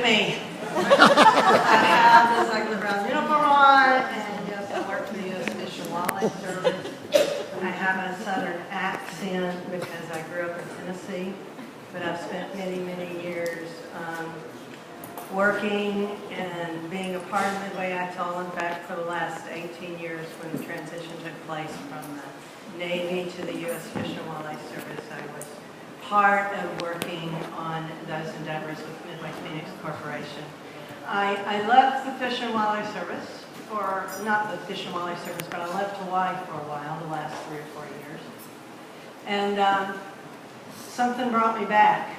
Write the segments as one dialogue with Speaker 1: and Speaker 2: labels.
Speaker 1: Me. I have this ugly brown uniform on, and yes, I work for the USfw Wildlife Service. I have a southern accent because I grew up in Tennessee, but I've spent many, many years working and being a part of Midway Atoll. In fact, for the last 18 years when the transition took place from the Navy to the U.S. Fish and Wildlife Service, I was part of working on those endeavors with Midway Phoenix Corporation. I left the Fish and Wildlife Service, or not the Fish and Wildlife Service, but I left Hawaii for a while, the last 3 or 4 years. And something brought me back.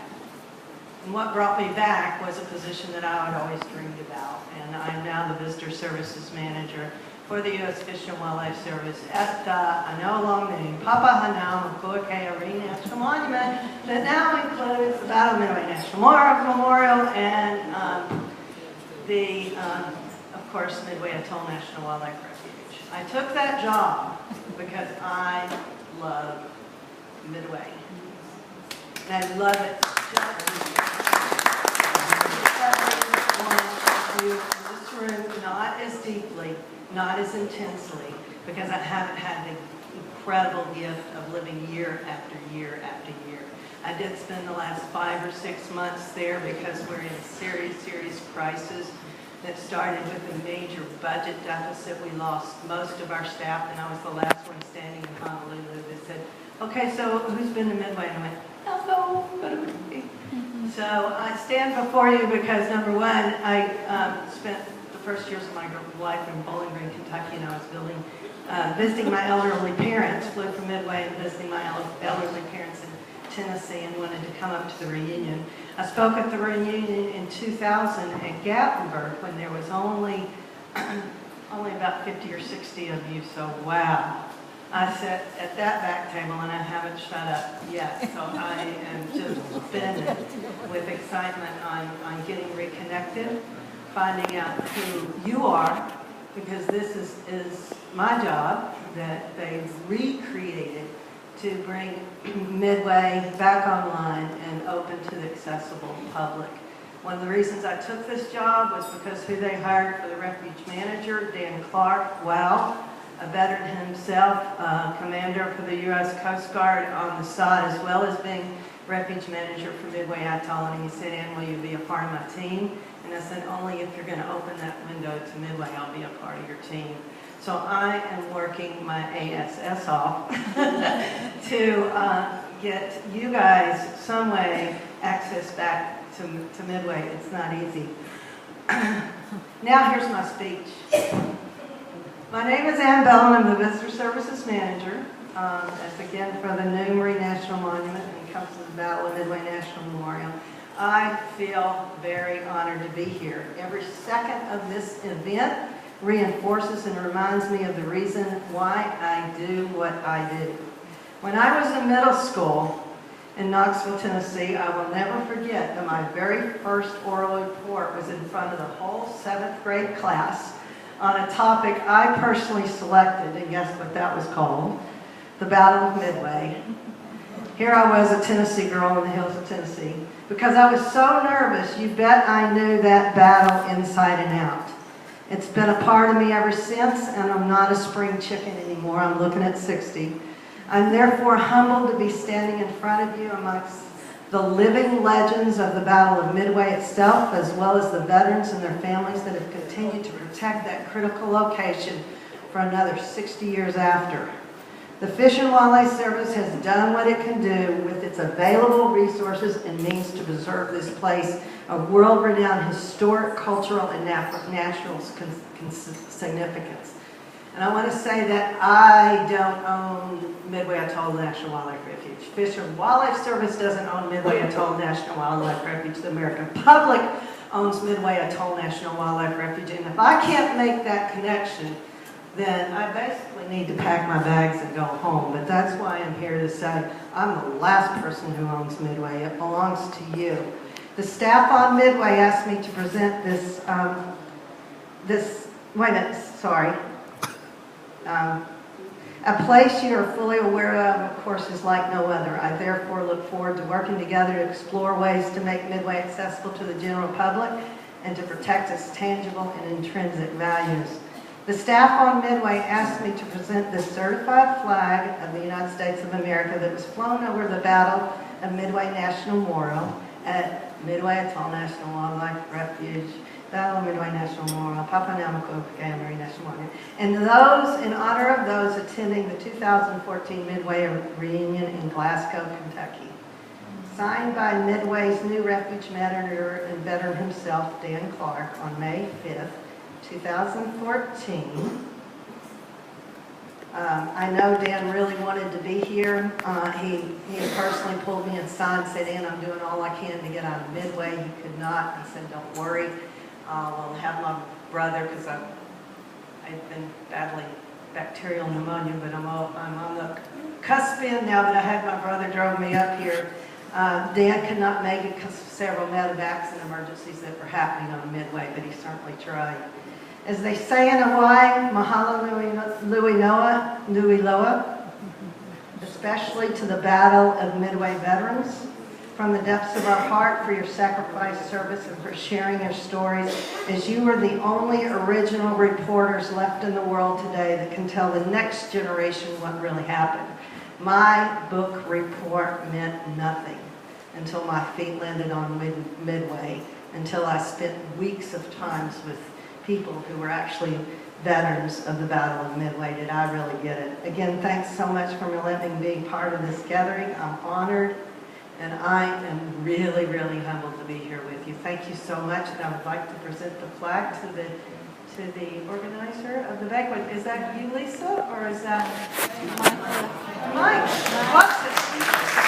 Speaker 1: And what brought me back was a position that I had always dreamed about. And I'm now the Visitor Services Manager for the U.S. Fish and Wildlife Service at the, I know a long name, Papahanaumokuakea National Monument, that now includes the Battle of Midway National Memorial and of course, Midway Atoll National Wildlife Refuge. I took that job because I love Midway. And I love it in this room, not as deeply, not as intensely, because I haven't had the incredible gift of living year after year after year. I did spend the last 5 or 6 months there because we're in a serious crisis that started with a major budget deficit. We lost most of our staff, and I was the last one standing in Honolulu that said, okay, so who's been to Midway? And I went, hello, nobody. So I stand before you because, number one, I spent the first years of my life in Bowling Green, Kentucky, and I was visiting my elderly parents, flew from Midway and visiting my elderly parents in Tennessee and wanted to come up to the reunion. I spoke at the reunion in 2000 at Gatlinburg when there was only about 50 or 60 of you, so wow. I sat at that back table and I haven't shut up yet, so I am just bending with excitement on getting reconnected, finding out who you are, because this is my job that they've recreated to bring Midway back online and open to the accessible public. One of the reasons I took this job was because who they hired for the refuge manager, Dan Clark, wow, a veteran himself, commander for the U.S. Coast Guard on the side, as well as being refuge manager for Midway Atoll. And he said, Ann, will you be a part of my team? And I said, only if you're going to open that window to Midway, I'll be a part of your team. So I am working my ASS off to get you guys some way access back to Midway. It's not easy. Now here's my speech. My name is Ann Bell, and I'm the Visitor Services Manager. That's again for the New Marine National Monument and comes to the Battle of Midway National Memorial. I feel very honored to be here. Every second of this event reinforces and reminds me of the reason why I do what I do. When I was in middle school in Knoxville, Tennessee, I will never forget that my very first oral report was in front of the whole 7th grade class on a topic I personally selected, and guess what that was called? The Battle of Midway. Here I was, a Tennessee girl in the hills of Tennessee. Because I was so nervous, you bet I knew that battle inside and out. It's been a part of me ever since, and I'm not a spring chicken anymore. I'm looking at 60. I'm therefore humbled to be standing in front of you amongst the living legends of the Battle of Midway itself, as well as the veterans and their families that have continued to protect that critical location for another 60 years after. The Fish and Wildlife Service has done what it can do with its available resources and means to preserve this place of world-renowned historic, cultural, and natural significance. And I want to say that I don't own Midway Atoll National Wildlife Refuge. Fish and Wildlife Service doesn't own Midway Atoll National Wildlife Refuge. The American public owns Midway Atoll National Wildlife Refuge. And if I can't make that connection, then I basically need to pack my bags and go home. But that's why I'm here to say I'm the last person who owns Midway. It belongs to you. The staff on Midway asked me to present this, wait a minute, sorry. A place you are fully aware of course, is like no other. I therefore look forward to working together to explore ways to make Midway accessible to the general public and to protect its tangible and intrinsic values. The staff on Midway asked me to present the certified flag of the United States of America that was flown over the Battle of Midway National Memorial at Midway Atoll National Wildlife Refuge, Battle of Midway National Memorial, Papanemocook Marine National Monument, and those in honor of those attending the 2014 Midway reunion in Glasgow, Kentucky. Signed by Midway's new refuge manager and veteran himself, Dan Clark, on May 5th, 2014. I know Dan really wanted to be here. He personally pulled me aside and said, Ann, I'm doing all I can to get out of Midway. He could not. I said, don't worry. We'll have my brother, because I've been battling bacterial pneumonia, but I'm on the cusp in now that I had my brother drove me up here. Dan could not make it because of several medevacs and emergencies that were happening on Midway, but he certainly tried. As they say in Hawaii, mahalo nui loa, especially to the Battle of Midway veterans. From the depths of our heart for your sacrifice, service, and for sharing your stories, as you are the only original reporters left in the world today that can tell the next generation what really happened. My book report meant nothing until my feet landed on Midway, until I spent weeks of times with people who were actually veterans of the Battle of Midway. Did I really get it? Again, thanks so much for letting me be part of this gathering. I'm honored, and I am really, really humbled to be here with you. Thank you so much, and I would like to present the flag to the organizer of the banquet. Is that you, Lisa, or is that Mike? Mike.